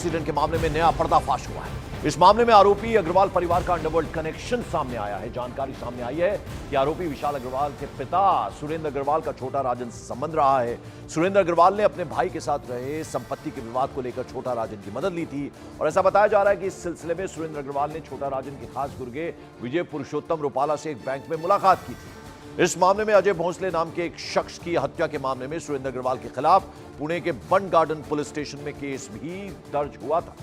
Accident के मामले में नया पर्दाफाश हुआ है। इस मामले में आरोपी अग्रवाल परिवार का अंडरवर्ल्ड कनेक्शन सामने आया है। जानकारी सामने आई है कि आरोपी विशाल अग्रवाल के पिता सुरेंद्र अग्रवाल का छोटा राजन से संबंध रहा है। सुरेंद्र अग्रवाल ने अपने भाई के साथ रहे संपत्ति के विवाद को लेकर छोटा राजन की मदद ली थी और ऐसा बताया जा रहा है कि इस सिलसिले में सुरेंद्र अग्रवाल ने छोटा राजन के खास गुर्गे विजय पुरुषोत्तम रूपाला से एक बैंक में मुलाकात की थी। इस मामले में अजय भोंसले नाम के एक शख्स की हत्या के मामले में सुरेंद्र अग्रवाल के खिलाफ पुणे के बन गार्डन पुलिस स्टेशन में केस भी दर्ज हुआ था।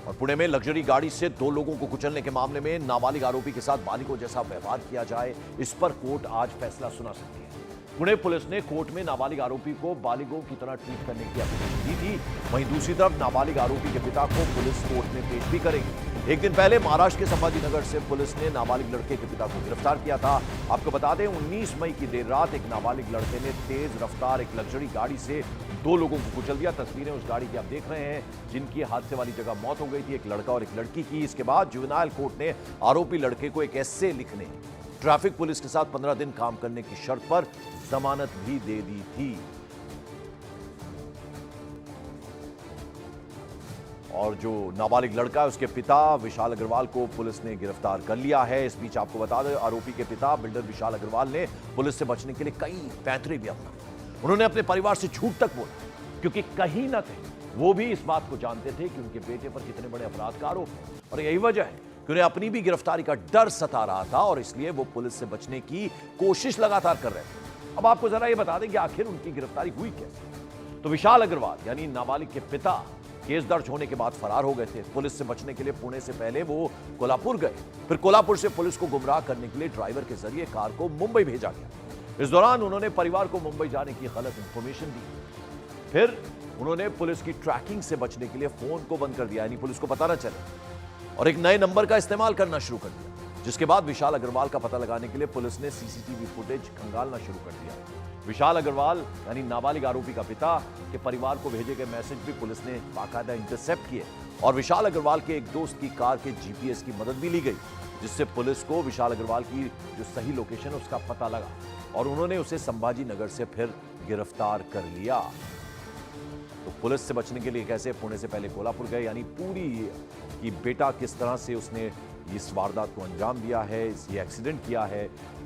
और पुणे में लग्जरी गाड़ी से 2 लोगों को कुचलने के मामले में नाबालिग आरोपी के साथ बालिगों जैसा व्यवहार किया जाए, इस पर कोर्ट आज फैसला सुना सकती है। पुणे पुलिस ने कोर्ट में नाबालिग आरोपी को बालिगों की तरह ट्रीट करने की अपील दी थी। वहीं दूसरी तरफ नाबालिग आरोपी के पिता को पुलिस कोर्ट में पेश भी करेगी। एक दिन पहले महाराष्ट्र के संभाजीनगर से पुलिस ने नाबालिग लड़के के पिता को गिरफ्तार किया था। आपको बता दें 19 मई की देर रात एक नाबालिग लड़के ने तेज रफ्तार एक लग्जरी गाड़ी से 2 लोगों को कुचल दिया। तस्वीरें उस गाड़ी की आप देख रहे हैं जिनकी हादसे वाली जगह मौत हो गई थी, एक लड़का और एक लड़की की। इसके बाद जुवेनाइल कोर्ट ने आरोपी लड़के को एक एस्से लिखने, ट्रैफिक पुलिस के साथ 15 दिन काम करने की शर्त पर जमानत भी दे दी थी। और जो नाबालिग लड़का है उसके पिता विशाल अग्रवाल को पुलिस ने गिरफ्तार कर लिया है। इस बीच आपको बता दें आरोपी के पिता बिल्डर विशाल अग्रवाल ने पुलिस से बचने के लिए कई पैंतरे भी अपनाए। उन्होंने अपने परिवार से झूठ तक बोला क्योंकि कहीं न कहीं वो भी इस बात को जानते थे कि उनके बेटे पर कितने बड़े अपराध का आरोप है और यही वजह है कि उन्हें अपनी भी गिरफ्तारी का डर सता रहा था और इसलिए वो पुलिस से बचने की कोशिश लगातार कर रहे थे। अब आपको जरा ये बता दें कि आखिर उनकी गिरफ्तारी हुई कैसे। तो विशाल अग्रवाल यानी नाबालिग के पिता केस दर्ज होने के बाद फरार हो गए थे। पुलिस से बचने के लिए पुणे से पहले वो कोल्हापुर गए, फिर कोल्हापुर से पुलिस को गुमराह करने के लिए ड्राइवर के जरिए कार को मुंबई भेजा गया। इस दौरान उन्होंने परिवार को मुंबई जाने की गलत इंफॉर्मेशन दी। फिर उन्होंने पुलिस की ट्रैकिंग से बचने के लिए फोन को बंद कर दिया, यानी पुलिस को पता न चले, और एक नए नंबर का इस्तेमाल करना शुरू कर दिया। जिसके बाद विशाल अग्रवाल का पता लगाने के लिए पुलिस ने सीसीटीवी फुटेज खंगालना शुरू कर दिया। विशाल अग्रवाल यानी नाबालिग आरोपी का पिता के परिवार को भेजे गए मैसेज भी पुलिस ने बाकायदा इंटरसेप्ट किए और विशाल अग्रवाल के एक दोस्त की कार के जीपीएस की मदद भी ली गई, जिससे पुलिस को विशाल अग्रवाल की जो सही लोकेशन है उसका पता लगा और उन्होंने उसे संभाजी नगर से फिर गिरफ्तार कर लिया। तो पुलिस से बचने के लिए कैसे पुणे से पहले कोल्हापुर गए, यानी पूरी कि बेटा किस तरह से उसने इस वारदात को अंजाम दिया है, ये एक्सीडेंट किया है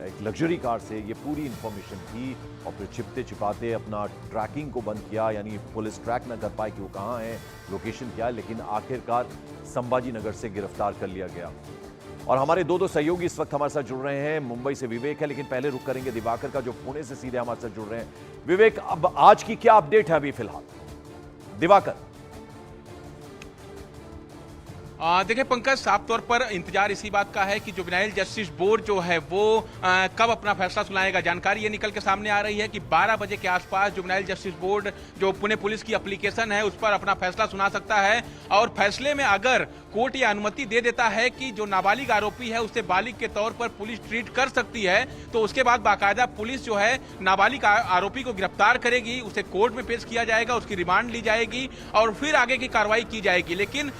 एक लग्जरी कार से, ये पूरी इंफॉर्मेशन थी और फिर छिपते छिपाते अपना ट्रैकिंग को बंद किया, यानी पुलिस ट्रैक ना कर पाए कि वो कहाँ है, लोकेशन क्या है, लेकिन आखिरकार संभाजी नगर से गिरफ्तार कर लिया गया। और हमारे 2 सहयोगी इस वक्त हमारे साथ जुड़ रहे हैं। मुंबई से विवेक है, लेकिन पहले रुक करेंगे दिवाकर का जो पुणे से सीधे हमारे साथ जुड़ रहे हैं। विवेक, अब आज की क्या अपडेट है अभी फिलहाल? दिवाकर। देखिए पंकज, साफ तौर पर इंतजार इसी बात का है कि जुवेनाइल जस्टिस बोर्ड जो है वो कब अपना फैसला सुनाएगा। जानकारी ये निकल के सामने आ रही है कि 12 बजे के आसपास जुवेनाइल जस्टिस बोर्ड जो पुणे पुलिस की एप्लीकेशन है उस पर अपना फैसला सुना सकता है और फैसले में अगर कोर्ट यह अनुमति दे देता है कि जो नाबालिग आरोपी है उसे बालिग के तौर पर पुलिस ट्रीट कर सकती है, तो उसके बाद बाकायदा पुलिस जो है नाबालिग आरोपी को गिरफ्तार करेगी, उसे कोर्ट में पेश किया जाएगा, उसकी रिमांड ली जाएगी और फिर आगे की कार्रवाई की जाएगी। लेकिन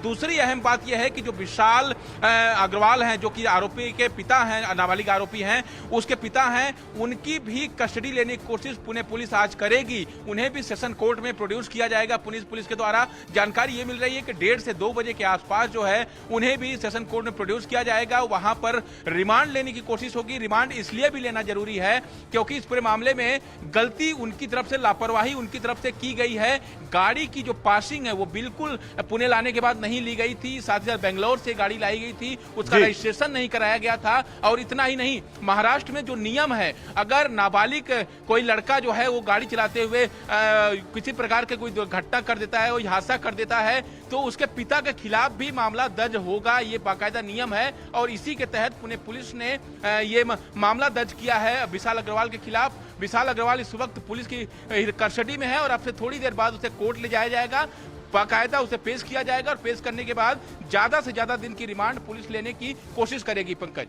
दूसरी अहम बात यह है कि जो विशाल अग्रवाल हैं, जो कि आरोपी के पिता हैं, नाबालिग आरोपी हैं, उसके पिता हैं, उनकी भी कस्टडी लेने की कोशिश पुणे पुलिस आज करेगी। उन्हें भी सेशन कोर्ट में प्रोड्यूस किया जाएगा पुलिस के द्वारा। जानकारी ये मिल रही है कि 1:30 से 2 बजे के आसपास जो है उन्हें भी सेशन कोर्ट में प्रोड्यूस किया जाएगा। वहां पर रिमांड लेने की कोशिश होगी। रिमांड इसलिए भी लेना जरूरी है क्योंकि इस पूरे मामले में गलती उनकी तरफ से, लापरवाही उनकी तरफ से की गई है। गाड़ी की जो पासिंग है वो बिल्कुल पुणे लाने के बाद नहीं ली गई थी, साथ ही साथ बेंगलोर से गाड़ी लाई गई थी, उसका रजिस्ट्रेशन नहीं कराया गया था। और इतना ही नहीं, महाराष्ट्र में जो नियम है, अगर नाबालिग कोई लड़का जो है वो गाड़ी चलाते हुए किसी प्रकार के कोई घटना कर देता है, कोई हादसा कर देता है, तो उसके पिता के खिलाफ भी मामला दर्ज होगा। ये बाकायदा नियम है और इसी के तहत पुणे पुलिस ने ये मामला दर्ज किया है विशाल अग्रवाल के खिलाफ। विशाल अग्रवाल इस वक्त पुलिस की कस्टडी में है और अब से थोड़ी देर बाद उसे कोर्ट ले जाया जाएगा, बाकायदा उसे पेश किया जाएगा और पेश करने के बाद ज्यादा से ज्यादा दिन की रिमांड पुलिस लेने की कोशिश करेगी। पंकज,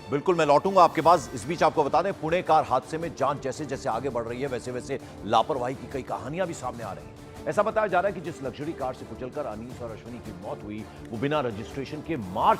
बिल्कुल मैं लौटूंगा आपके पास। इस बीच आपको बता दें पुणे कार हादसे में जांच जैसे जैसे आगे बढ़ रही है वैसे वैसे लापरवाही की कई कहानियां भी सामने आ रही हैं। ऐसा बताया जा रहा है कि जिस लग्जरी कार से कुचलकर अनीस और अश्विनी की मौत हुई वो बिना रजिस्ट्रेशन के मार्च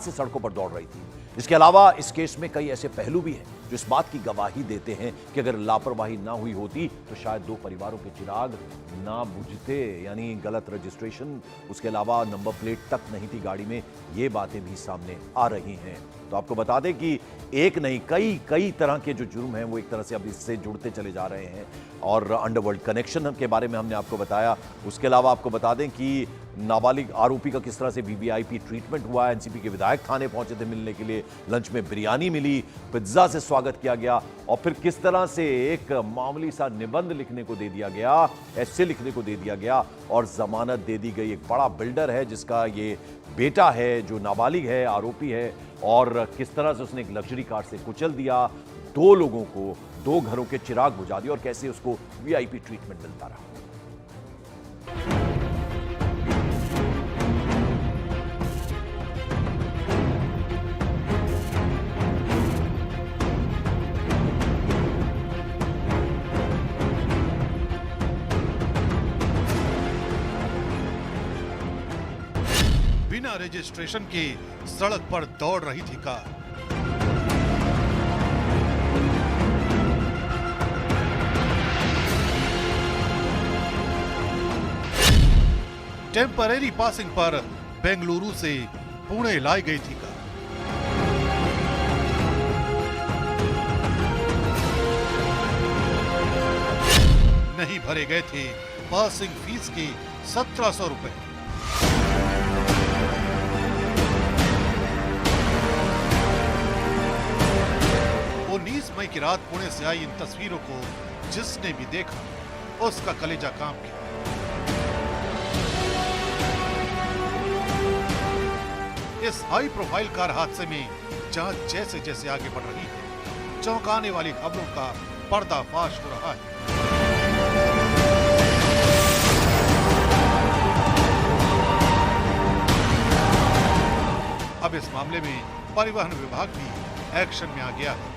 से सड़कों पर दौड़ रही थी। इसके अलावा इस केस में कई ऐसे पहलू भी हैं जो इस बात की गवाही देते हैं कि अगर लापरवाही ना हुई होती तो शायद दो परिवारों के चिराग ना बुझते, यानी गलत रजिस्ट्रेशन, उसके अलावा नंबर प्लेट तक नहीं थी गाड़ी में। ये बातें भी सामने आ रही हैं। तो आपको बता दें कि एक नहीं कई तरह के जो जुर्म हैं वो एक तरह से अब इससे जुड़ते चले जा रहे हैं। और अंडरवर्ल्ड कनेक्शन के बारे में हमने आपको बताया। उसके अलावा आपको बता दें कि नाबालिग आरोपी का किस तरह से वीवीआईपी ट्रीटमेंट हुआ। एनसीपी के विधायक थाने पहुंचे थे मिलने के लिए, लंच में बिरयानी मिली, पिज्जा से स्वागत किया गया और फिर किस तरह से एक मामूली सा निबंध लिखने को दे दिया गया, ऐसे लिखने को दे दिया गया और जमानत दे दी गई। एक बड़ा बिल्डर है जिसका ये बेटा है जो नाबालिग है, आरोपी है, और किस तरह से उसने एक लग्जरी कार से कुचल दिया, दो लोगों को, दो घरों के चिराग बुझा दिए और कैसे उसको वीआईपी ट्रीटमेंट मिलता रहा। बिना रजिस्ट्रेशन के सड़क पर दौड़ रही थी कार। टेम्परेरी पासिंग पर बेंगलुरु से पुणे लाई गई थी कार। नहीं भरे गए थे पासिंग फीस के 1700 रुपए। मई की रात पुणे से आई इन तस्वीरों को जिसने भी देखा उसका कलेजा कांप गया। इस हाई प्रोफाइल कार हादसे में जांच जैसे जैसे आगे बढ़ रही है, चौंकाने वाली खबरों का पर्दाफाश हो रहा है। अब इस मामले में परिवहन विभाग भी एक्शन में आ गया है।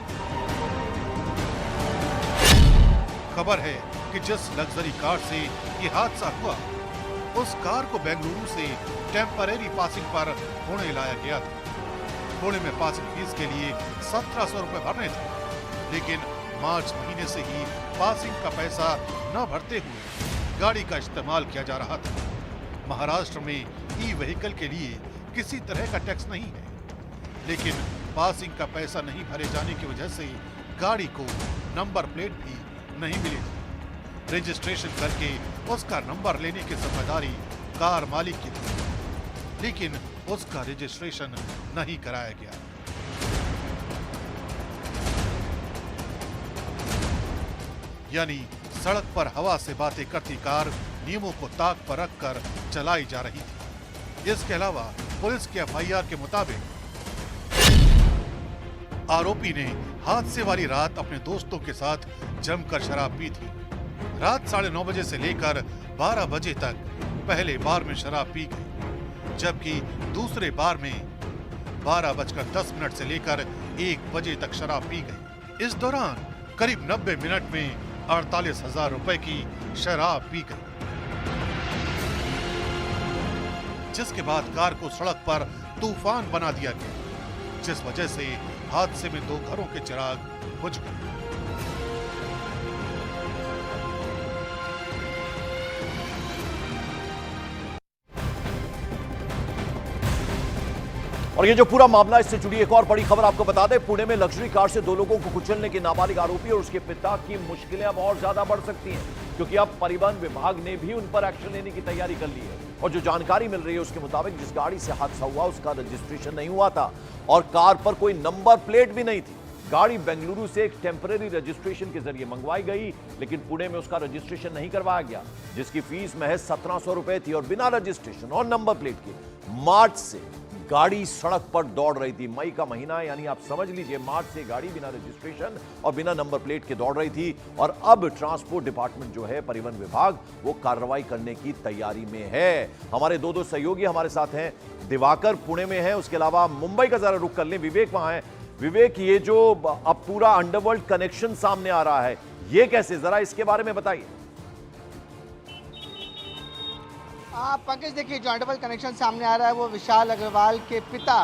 खबर है कि जिस लग्जरी कार से ये हादसा हुआ, उस कार को बेंगलुरु से टेम्परेरी पासिंग पर पुणे लाया गया था। पुणे में पासिंग फीस के लिए 1700 रुपए भरने थे, लेकिन मार्च महीने से ही पासिंग का पैसा न भरते हुए गाड़ी का इस्तेमाल किया जा रहा था। महाराष्ट्र में ई व्हीकल के लिए किसी तरह का टैक्स नहीं है, लेकिन पासिंग का पैसा नहीं भरे जाने की वजह से गाड़ी को नंबर प्लेट भी नहीं मिली थी। रजिस्ट्रेशन करके उसका नंबर लेने की जिम्मेदारी कार मालिक की थी, लेकिन उसका रजिस्ट्रेशन नहीं कराया गया। यानी सड़क पर हवा से बातें करती कार नियमों को ताक पर रखकर चलाई जा रही थी। इसके अलावा पुलिस के एफआईआर के मुताबिक आरोपी ने हादसे वाली रात अपने दोस्तों के साथ जमकर शराब पी थी। रात 9:30 बजे से लेकर 12 बजे तक पहले बार में शराब पी गई, जबकि दूसरे बार में 12:10 से लेकर 1 बजे तक शराब पी गई। इस दौरान करीब 90 मिनट में 48,000 रुपए की शराब पी गई, जिसके बाद कार को सड़क पर तूफान बना दिया गया, जिस वजह से हादसे में दो घरों के चिराग बुझ गए। और ये जो पूरा मामला, इससे जुड़ी एक और बड़ी खबर आपको बता दें। पुणे में लग्जरी कार से दो लोगों को कुचलने के नाबालिग आरोपी और उसके पिता की मुश्किलें अब और ज्यादा बढ़ सकती हैं, क्योंकि अब परिवहन विभाग ने भी उन पर एक्शन लेने की तैयारी कर ली है। और जो जानकारी मिल रही है उसके मुताबिक जिस गाड़ी से हादसा हुआ उसका रजिस्ट्रेशन नहीं हुआ था और कार पर कोई नंबर प्लेट भी नहीं थी। गाड़ी बेंगलुरु से एक टेम्परेरी रजिस्ट्रेशन के जरिए मंगवाई गई, लेकिन पुणे में उसका रजिस्ट्रेशन नहीं करवाया गया, जिसकी फीस महज 1700 रुपए थी। और बिना रजिस्ट्रेशन और नंबर प्लेट के मार्च से गाड़ी सड़क पर दौड़ रही थी। मई का महीना, यानी आप समझ लीजिए मार्च से गाड़ी बिना रजिस्ट्रेशन और बिना नंबर प्लेट के दौड़ रही थी। और अब ट्रांसपोर्ट डिपार्टमेंट जो है, परिवहन विभाग, वो कार्रवाई करने की तैयारी में है। हमारे दो सहयोगी हमारे साथ हैं। दिवाकर पुणे में है, उसके अलावा मुंबई का जरा रुख कर लें, विवेक वहां है। विवेक, ये जो अब पूरा अंडरवर्ल्ड कनेक्शन सामने आ रहा है, ये कैसे, जरा इसके बारे में बताइए। पंकज, देखिए जो अंडरवर्ल्ड कनेक्शन सामने आ रहा है वो विशाल अग्रवाल के पिता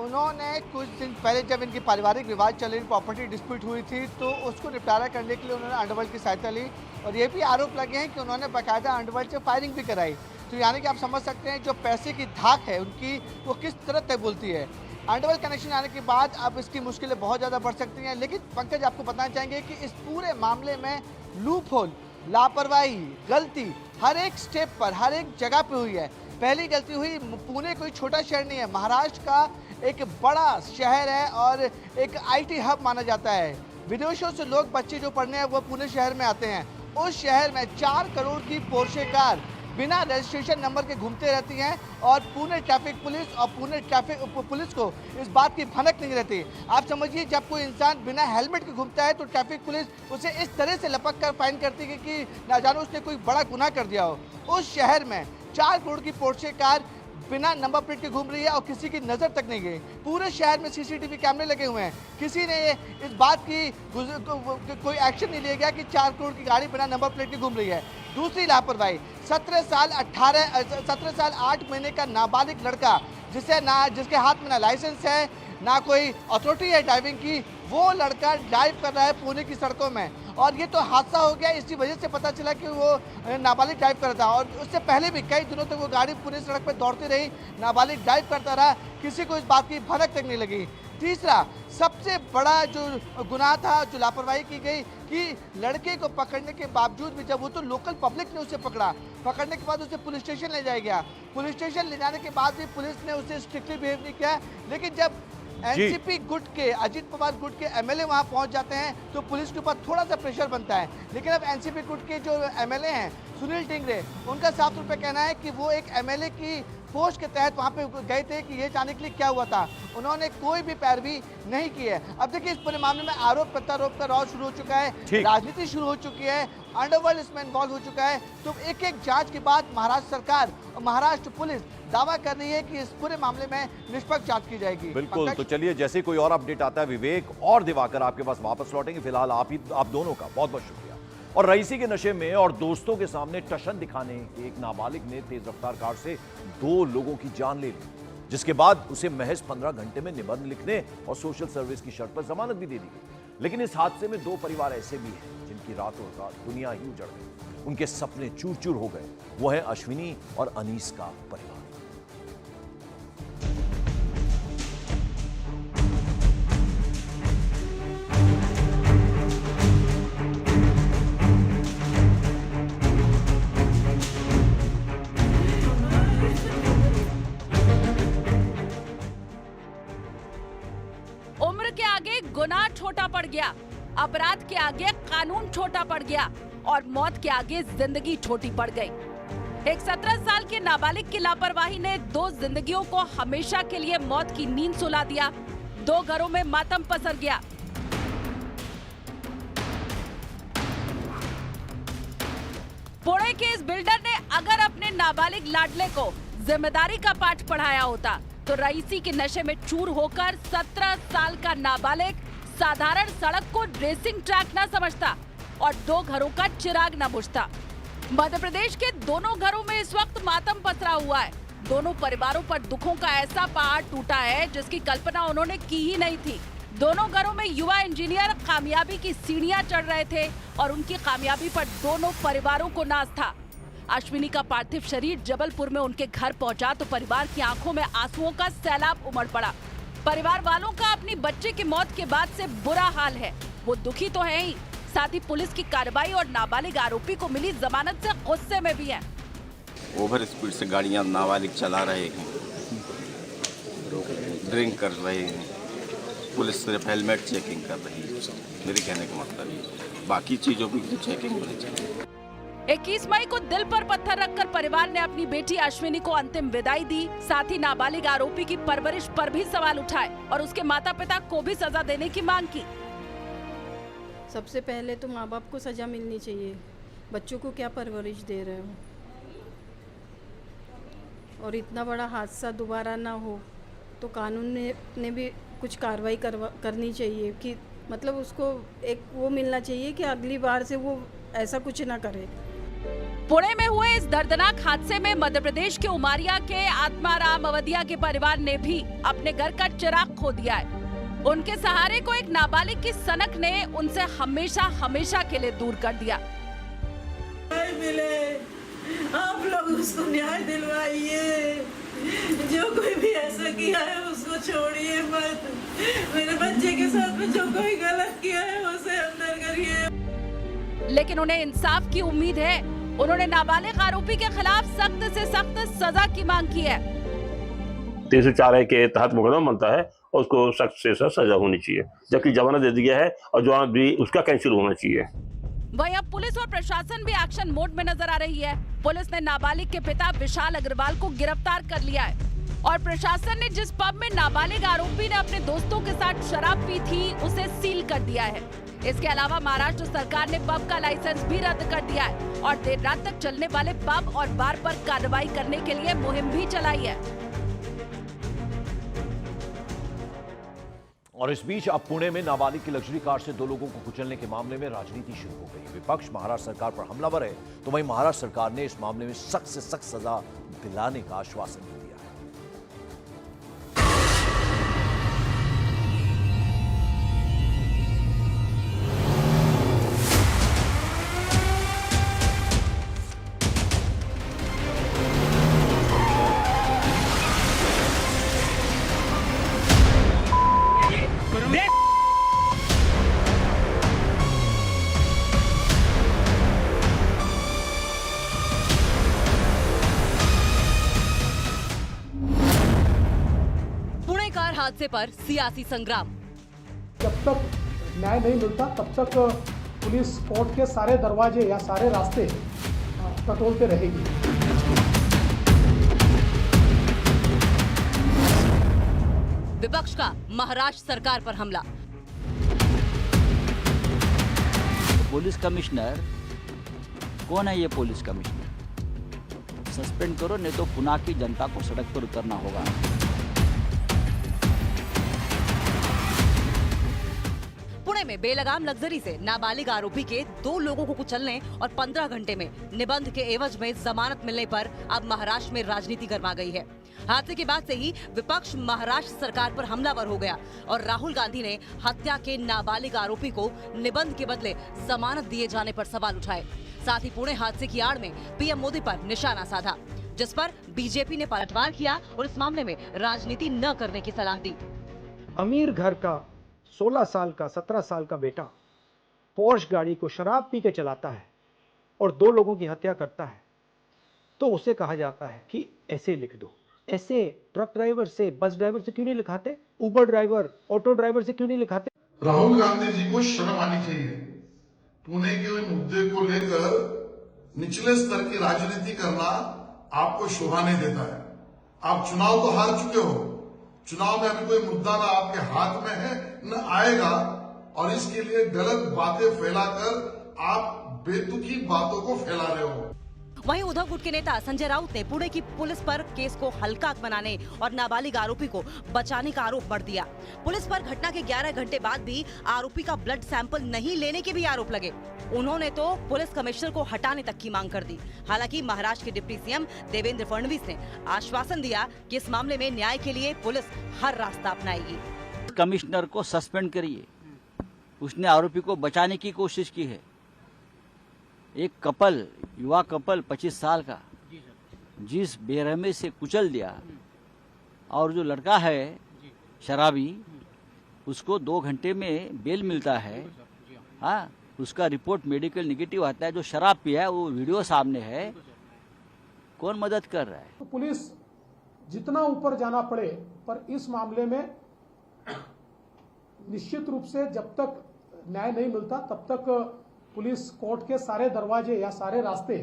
उन्होंने कुछ दिन पहले जब इनकी पारिवारिक विवाद चल रही, प्रॉपर्टी डिस्प्यूट हुई थी, तो उसको निपटारा करने के लिए उन्होंने अंडरवर्ल्ड की सहायता ली और ये भी आरोप लगे हैं कि उन्होंने बाकायदा अंडरवर्ल्ड से फायरिंग भी कराई। तो यानी कि आप समझ सकते हैं जो पैसे की धाक है उनकी, वो किस तरह तय बोलती है। अंडरवर्ल्ड कनेक्शन आने के बाद अब इसकी मुश्किलें बहुत ज़्यादा बढ़ सकती हैं। लेकिन पंकज, आपको बताना चाहेंगे कि इस पूरे मामले में लूप होल, लापरवाही, गलती हर एक स्टेप पर, हर एक जगह पे हुई है। पहली गलती हुई, पुणे कोई छोटा शहर नहीं है, महाराष्ट्र का एक बड़ा शहर है और एक आईटी हब माना जाता है। विदेशों से लोग, बच्चे जो पढ़ने हैं वो पुणे शहर में आते हैं। उस शहर में 4 करोड़ की पोर्शे कार बिना रजिस्ट्रेशन नंबर के घूमते रहती हैं और पुणे ट्रैफिक पुलिस और पुणे ट्रैफिक पुलिस को इस बात की भनक नहीं रहती। आप समझिए, जब कोई इंसान बिना हेलमेट के घूमता है तो ट्रैफिक पुलिस उसे इस तरह से लपक कर फाइन करती है कि ना जानो उसने कोई बड़ा गुनाह कर दिया हो। उस शहर में 4 करोड़ की पोर्शे कार बिना नंबर प्लेट के घूम रही है और किसी की नज़र तक नहीं गई। पूरे शहर में सीसीटीवी कैमरे लगे हुए हैं, किसी ने इस बात की कोई एक्शन नहीं लिया गया कि 4 करोड़ की गाड़ी बिना नंबर प्लेट के घूम रही है। दूसरी लापरवाही, 17 साल 8 महीने का नाबालिग लड़का, जिसके हाथ में ना लाइसेंस है ना कोई अथॉरिटी है ड्राइविंग की, वो लड़का ड्राइव कर रहा है पुणे की सड़कों में। और ये तो हादसा हो गया, इसी वजह से पता चला कि वो नाबालिग ड्राइव कर रहा था और उससे पहले भी कई दिनों तक वो गाड़ी पुणे सड़क पर दौड़ती रही, नाबालिग ड्राइव करता रहा, किसी को इस बात की भनक तक नहीं लगी। तीसरा, सबसे बड़ा जो गुनाह था, जो लापरवाही की गई कि लड़के को पकड़ने के बावजूद भी, जब वो तो लोकल पब्लिक ने उसे पकड़ने के बाद उसे पुलिस स्टेशन ले जाया गया। पुलिस स्टेशन ले जाने के बाद भी पुलिस ने उसे स्ट्रिक्टली बिहेव नहीं किया। लेकिन जब एनसीपी गुट के, अजीत पवार गुट के एमएलए वहां पहुंच जाते हैं तो पुलिस के ऊपर थोड़ा सा प्रेशर बनता है। लेकिन अब एनसीपी गुट के जो एमएलए हैं, सुनील टिंगरे, उनका साफ तौर पे कहना है कि वो एक एमएलए की पोस्ट के तहत वहां पे गए थे कि ये जानने के लिए क्या हुआ था। उन्होंने कोई भी पैरवी नहीं की है। अब देखिए, इस पूरे मामले में आरोप प्रत्यारोप का दौर शुरू हो चुका है, राजनीति शुरू हो चुकी है, अंडरवर्ल्ड इसमें इन्वॉल्व हो चुका है। तो एक जांच के बाद महाराष्ट्र सरकार और महाराष्ट्र पुलिस दावा कर रही है कि इस पूरे मामले में निष्पक्ष जांच की जाएगी। बिल्कुल, तो चलिए, जैसे कोई और अपडेट आता है विवेक और दिवाकर आपके पास वापस लौटेंगे। फिलहाल आप दोनों का बहुत बहुत शुक्रिया। और रईसी के नशे में और दोस्तों के सामने टशन दिखाने के एक नाबालिग ने तेज रफ्तार कार से 2 लोगों की जान ले ली, जिसके बाद उसे महज 15 घंटे में निबंध लिखने और सोशल सर्विस की शर्त पर जमानत भी दे दी गई। लेकिन इस हादसे में 2 परिवार ऐसे भी हैं जिनकी रातों रात दुनिया ही उजड़ गई, उनके सपने चूर चूर हो गए। वो है अश्विनी और अनीस का परिवार। उम्र के आगे गुनाह छोटा पड़ गया, अपराध के आगे कानून छोटा पड़ गया और मौत के आगे जिंदगी छोटी पड़ गई। एक 17 साल के नाबालिग की लापरवाही ने 2 जिंदगियों को हमेशा के लिए मौत की नींद सुला दिया। 2 घरों में मातम पसर गया। पुणे के इस बिल्डर ने अगर अपने नाबालिग लाडले को जिम्मेदारी का पाठ पढ़ाया होता तो रईसी के नशे में चूर होकर 17 साल का नाबालिग साधारण सड़क को रेसिंग ट्रैक न समझता और 2 घरों का चिराग न बुझता। मध्य प्रदेश के दोनों घरों में इस वक्त मातम पसरा हुआ है। दोनों परिवारों पर दुखों का ऐसा पहाड़ टूटा है जिसकी कल्पना उन्होंने की ही नहीं थी। दोनों घरों में युवा इंजीनियर कामयाबी की सीढ़ियां चढ़ रहे थे और उनकी कामयाबी पर दोनों परिवारों को नाज था। अश्विनी का पार्थिव शरीर जबलपुर में उनके घर पहुंचा तो परिवार की आंखों में आंसुओं का सैलाब उमड़ पड़ा। परिवार वालों का अपनी बच्चे की मौत के बाद से बुरा हाल है। वो दुखी तो है ही, साथ ही पुलिस की कार्रवाई और नाबालिग आरोपी को मिली जमानत से गुस्से में भी है। ओवर स्पीड से गाड़ियां नाबालिग चला रहे हैं, ड्रिंक कर रहे हैं, पुलिस सिर्फ हेलमेट चेकिंग कर रही है। मेरे कहने का मतलब ये, बाकी चीजों की तो चेकिंग होनी चाहिए। 21 मई को दिल पर पत्थर रखकर परिवार ने अपनी बेटी अश्विनी को अंतिम विदाई दी। साथ ही नाबालिग आरोपी की परवरिश पर भी सवाल उठाए और उसके माता पिता को भी सजा देने की मांग की। सबसे पहले तो माँ बाप को सजा मिलनी चाहिए। बच्चों को क्या परवरिश दे रहे हो, और इतना बड़ा हादसा दोबारा ना हो तो कानून ने भी कुछ कार्रवाई करनी चाहिए कि मतलब उसको एक वो मिलना चाहिए कि अगली बार से वो ऐसा कुछ ना करे। पुणे में हुए इस दर्दनाक हादसे में मध्य प्रदेश के उमारिया के आत्माराम अवधिया के परिवार ने भी अपने घर का चिराग खो दिया है। उनके सहारे को एक नाबालिग की सनक ने उनसे हमेशा हमेशा के लिए दूर कर दिया। मिले, आप लोग उसको न्याय दिलवाइए। जो कोई भी ऐसा किया है उसको छोड़िए मत। मेरे बच्चे के साथ में जो कोई गलत किया है उसे अंदर करिए। लेकिन उन्हें इंसाफ की उम्मीद है। उन्होंने नाबालिग आरोपी के खिलाफ सख्त से सख्त सजा की मांग की है। 304 के तहत मुकदमा बनता है और उसको सख्त से सख्त सजा होनी चाहिए, जबकि जमानत दे दिया है और जमानत भी उसका कैंसिल होना चाहिए। वहीं अब पुलिस और प्रशासन भी एक्शन मोड में नजर आ रही है। पुलिस ने नाबालिग के पिता विशाल अग्रवाल को गिरफ्तार कर लिया है और प्रशासन ने जिस पब में नाबालिग आरोपी ने अपने दोस्तों के साथ शराब पी थी उसे सील कर दिया है। इसके अलावा महाराष्ट्र सरकार ने पब का लाइसेंस भी रद्द कर दिया है और देर रात तक चलने वाले पब और बार पर कार्रवाई करने के लिए मुहिम भी चलाई है। और इस बीच अब पुणे में नाबालिग की लग्जरी कार से 2 लोगों को कुचलने के मामले में राजनीति शुरू हो गई। विपक्ष महाराष्ट्र सरकार पर हमलावर है, तो वहीं महाराष्ट्र सरकार ने इस मामले में सख्त से सख्त सजा दिलाने का आश्वासन दिया है। हादसे पर सियासी संग्राम। जब तक न्याय नहीं मिलता तब तक पुलिस कोर्ट के सारे दरवाजे या सारे रास्ते टटोलते रहेगी। विपक्ष का महाराष्ट्र सरकार पर हमला। पुलिस कमिश्नर कौन है? ये पुलिस कमिश्नर सस्पेंड करो, नहीं तो पुणे की जनता को सड़क पर उतरना होगा। पुणे में बेलगाम लग्जरी से नाबालिग आरोपी के 2 लोगों को कुचलने और 15 घंटे में निबंध के एवज में जमानत मिलने पर अब महाराष्ट्र में राजनीति गर्मा गई है। हादसे के बाद से ही विपक्ष महाराष्ट्र सरकार पर हमलावर हो गया और राहुल गांधी ने हत्या के नाबालिग आरोपी को निबंध के बदले जमानत दिए जाने पर सवाल उठाए। साथ ही पुणे हादसे की आड़ में पीएम मोदी पर निशाना साधा, जिस पर बीजेपी ने पलटवार किया और इस मामले में राजनीति न करने की सलाह दी। अमीर घर का 16 साल का 17 साल का बेटा पोर्श गाड़ी को शराब पी के चलाता है और 2 लोगों की हत्या करता है, तो उसे कहा जाता है कि ऐसे लिख दो। ऐसे ट्रक ड्राइवर से, बस ड्राइवर से क्यों नहीं लिखाते? उबर ड्राइवर, ऑटो ड्राइवर से क्यों नहीं लिखाते? राहुल गांधी जी को शर्म आनी चाहिए। पुणे के मुद्दे को लेकर निचले स्तर की राजनीति करना आपको शोभा नहीं देता है। आप चुनाव तो हार चुके हो। चुनाव में अभी कोई मुद्दा ना आपके हाथ में है न आएगा, और इसके लिए गलत बातें फैलाकर आप बेतुकी बातों को फैला रहे हो। वहीं उद्धव गुट के नेता संजय राउत ने पुणे की पुलिस पर केस को हल्का बनाने और नाबालिग आरोपी को बचाने का आरोप मढ़ दिया। पुलिस पर घटना के 11 घंटे बाद भी आरोपी का ब्लड सैंपल नहीं लेने के भी आरोप लगे। उन्होंने तो पुलिस कमिश्नर को हटाने तक की मांग कर दी। हालांकि महाराष्ट्र के डिप्टी सीएम देवेंद्र फडणवीस ने आश्वासन दिया कि इस मामले में न्याय के लिए पुलिस हर रास्ता अपनाएगी। कमिश्नर को सस्पेंड करिए, उसने आरोपी को बचाने की कोशिश की है। एक कपल, युवा कपल 25 साल का, जिस बेरहमी से कुचल दिया, और जो लड़का है शराबी, उसको 2 घंटे में बेल मिलता है। हाँ, उसका रिपोर्ट मेडिकल नेगेटिव आता है। जो शराब पिया है वो वीडियो सामने है। कौन मदद कर रहा है? तो पुलिस जितना ऊपर जाना पड़े, पर इस मामले में निश्चित रूप से जब तक न्याय नहीं मिलता तब तक पुलिस कोर्ट के सारे दरवाजे या सारे रास्ते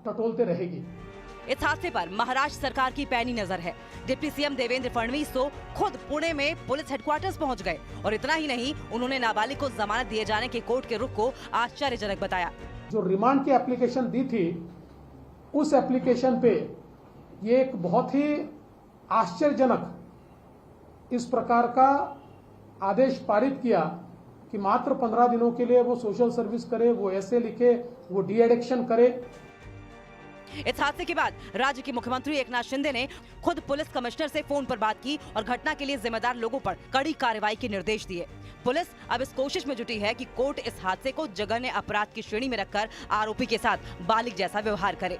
टटोलते रहेगी। इस हादसे पर महाराष्ट्र सरकार की पैनी नजर है। डिप्टी सीएम देवेंद्र फडणवीस तो खुद पुणे में पुलिस हेडक्वार्टर्स पहुंच गए और इतना ही नहीं, उन्होंने नाबालिग को जमानत दिए जाने के कोर्ट के रुख को आश्चर्यजनक बताया। जो रिमांड की एप्लीकेशन दी थी, उस एप्लीकेशन पे ये एक बहुत ही आश्चर्यजनक इस प्रकार का आदेश पारित किया कि मात्र 15 दिनों के लिए वो सोशल सर्विस करे, वो ऐसे लिखे, वो डी एडिक्शन करे। इस हादसे के बाद राज्य के मुख्यमंत्री एकनाथ शिंदे ने खुद पुलिस कमिश्नर से फोन पर बात की और घटना के लिए जिम्मेदार लोगों पर कड़ी कार्रवाई के निर्देश दिए। पुलिस अब इस कोशिश में जुटी है कि कोर्ट इस हादसे को जघन्य अपराध की श्रेणी में रखकर आरोपी के साथ बालिग जैसा व्यवहार करे।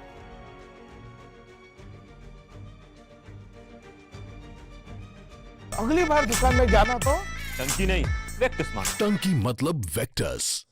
अगली बार दुकान में जाना तो टंकी नहीं, वेक्टस मांगो। टंकी मतलब वेक्टस।